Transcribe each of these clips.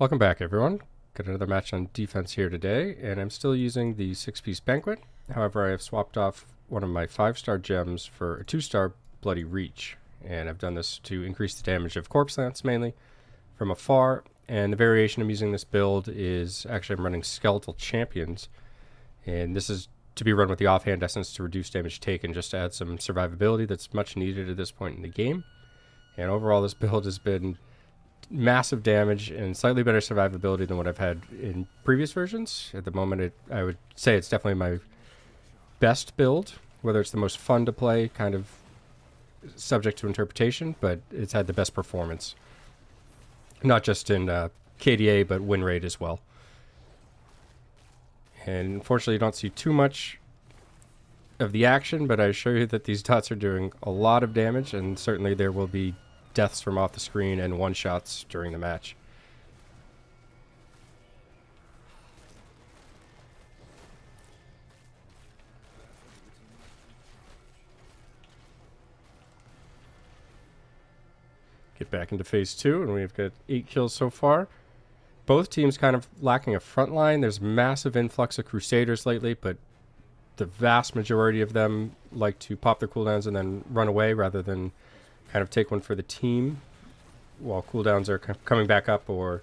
Welcome back, everyone. Got another match on defense here today, and I'm still using the 6-piece Banquet. However, I have swapped off one of my 5-star gems for a 2-star Bloody Reach, and I've done this to increase the damage of Corpse Lance mainly from afar. And the variation I'm using this build is actually I'm running Skeletal Champions, and this is to be run with the offhand essence to reduce damage taken, just to add some survivability that's much needed at this point in the game. And overall, this build has been massive damage and slightly better survivability than what I've had in previous versions. At the moment, I would say it's definitely my best build. Whether it's the most fun to play, kind of subject to interpretation, but it's had the best performance. Not just in KDA, but win rate as well. And unfortunately, you don't see too much of the action, but I assure you that these dots are doing a lot of damage, and certainly there will be deaths from off the screen and one-shots during the match. Get back into phase 2, and we've got 8 kills so far. Both teams kind of lacking a front line. There's massive influx of Crusaders lately, but the vast majority of them like to pop their cooldowns and then run away rather than kind of take one for the team while cooldowns are coming back up, or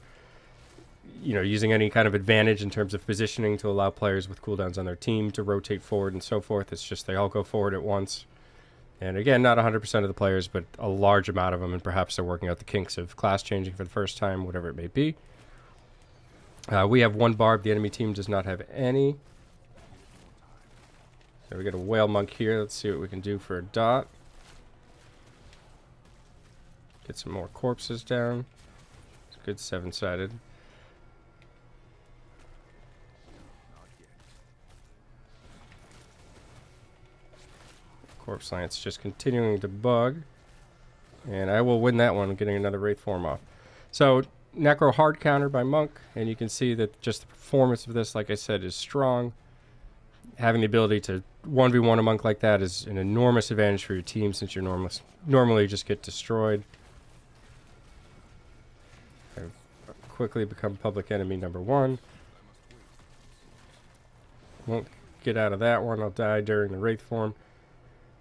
using any kind of advantage in terms of positioning to allow players with cooldowns on their team to rotate forward and so forth. It's just they all go forward at once. And again, not 100% of the players, but a large amount of them, and perhaps they're working out the kinks of class changing for the first time, whatever it may be. We have 1 barb. The enemy team does not have any. So we got a whale monk here. Let's see what we can do for a dot. Get some more corpses down. It's a good 7-sided. Corpse Lance just continuing to bug. And I will win that one, getting another Wraith form off. So, Necro hard counter by Monk, and you can see that just the performance of this, like I said, is strong. Having the ability to 1v1 a Monk like that is an enormous advantage for your team, since you normally just get destroyed. I've quickly become public enemy number 1. Won't get out of that one. I'll die during the Wraith form.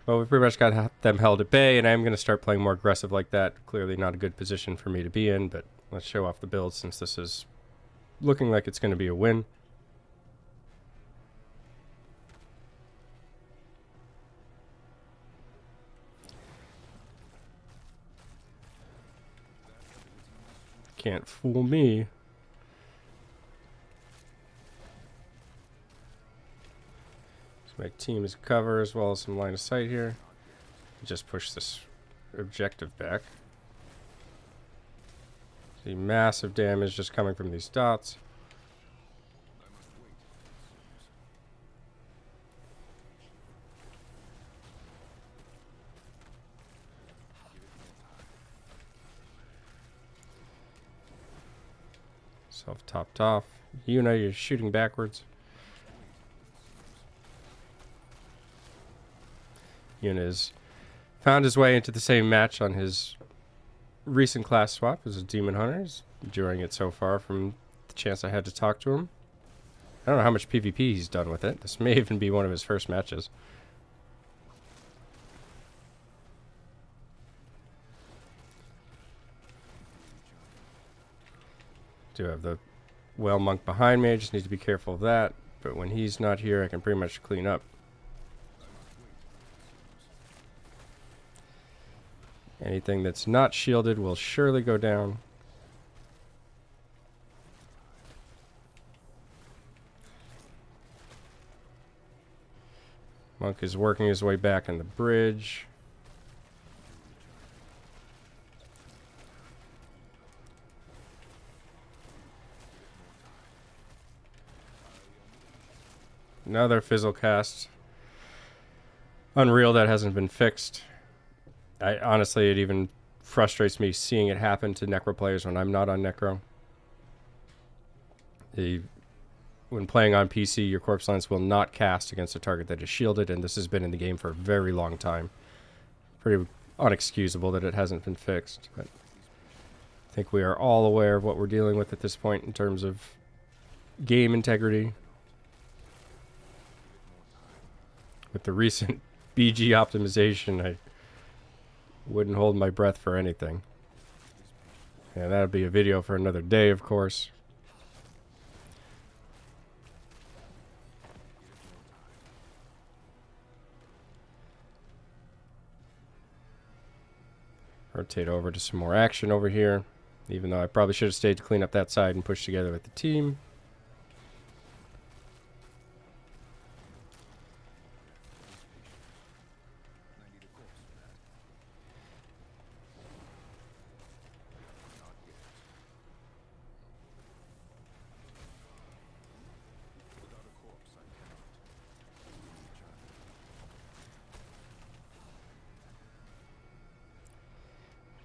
Well, we've pretty much got them held at bay, and I'm going to start playing more aggressive like that. Clearly not a good position for me to be in, but let's show off the build since this is looking like it's going to be a win. Can't fool me. My team is cover as well as some line of sight here. Just push this objective back. See massive damage just coming from these dots. Self-topped off. You're shooting backwards. Yuna has found his way into the same match on his recent class swap as a Demon Hunter. He's enjoying it so far from the chance I had to talk to him. I don't know how much PvP he's done with it. This may even be one of his first matches. Do have the Whale Monk behind me. I just need to be careful of that. But when he's not here, I can pretty much clean up. Anything that's not shielded will surely go down. Monk is working his way back on the bridge. Another fizzle cast. Unreal that hasn't been fixed. Honestly, it even frustrates me seeing it happen to Necro players when I'm not on Necro. When playing on PC, your Corpse Lance will not cast against a target that is shielded, and this has been in the game for a very long time. Pretty unexcusable that it hasn't been fixed. But think we are all aware of what we're dealing with at this point in terms of game integrity. With the recent BG optimization, I wouldn't hold my breath for anything. And that'll be a video for another day, of course. Rotate over to some more action over here, even though I probably should have stayed to clean up that side and push together with the team.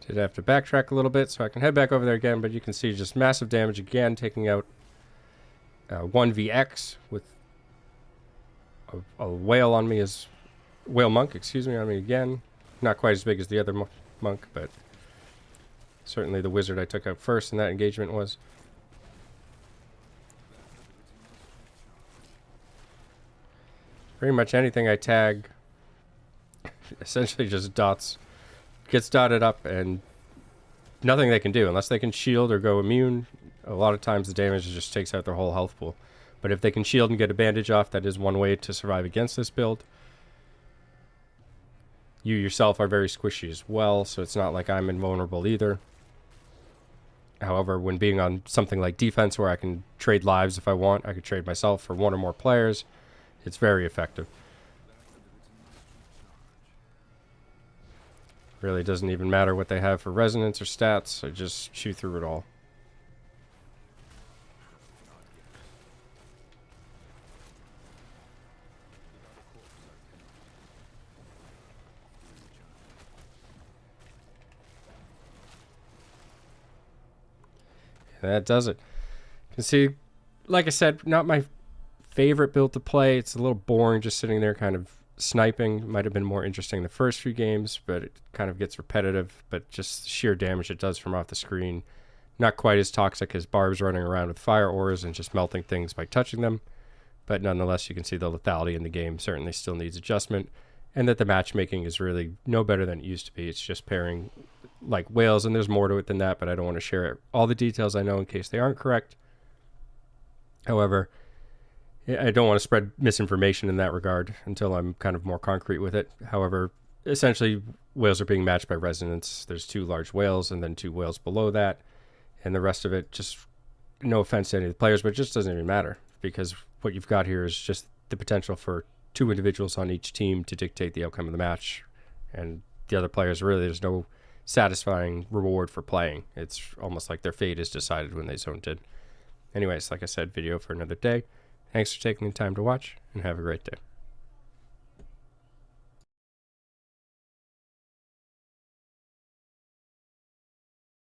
Did have to backtrack a little bit so I can head back over there again, but you can see just massive damage again, taking out 1vx with a whale on me, as whale monk, excuse me, on me again. Not quite as big as the other monk, but certainly the wizard I took out first in that engagement was. Pretty much anything I tag essentially just gets dotted up, and nothing they can do unless they can shield or go immune. A lot of times the damage just takes out their whole health pool, but if they can shield and get a bandage off, that is one way to survive against this build. You yourself are very squishy as well, so it's not like I'm invulnerable either. However, when being on something like defense where I can trade lives if I want, I could trade myself for one or more players, it's very effective. Really doesn't even matter what they have for resonance or stats. I just chew through it all. And that does it. You can see, like I said, not my favorite build to play. It's a little boring just sitting there kind of sniping. Might have been more interesting the first few games, but it kind of gets repetitive. But just sheer damage it does from off the screen, not quite as toxic as Barb's running around with fire ores and just melting things by touching them. But nonetheless, you can see the lethality in the game certainly still needs adjustment, and that the matchmaking is really no better than it used to be. It's just pairing like whales, and there's more to it than that, but I don't want to share all the details I know in case they aren't correct. However, I don't want to spread misinformation in that regard until I'm kind of more concrete with it. However, essentially, whales are being matched by resonance. There's 2 large whales and then 2 whales below that. And the rest of it, just no offense to any of the players, but it just doesn't even matter, because what you've got here is just the potential for 2 individuals on each team to dictate the outcome of the match. And the other players, really, there's no satisfying reward for playing. It's almost like their fate is decided when they zoned in. Anyways, like I said, video for another day. Thanks for taking the time to watch, and have a great day.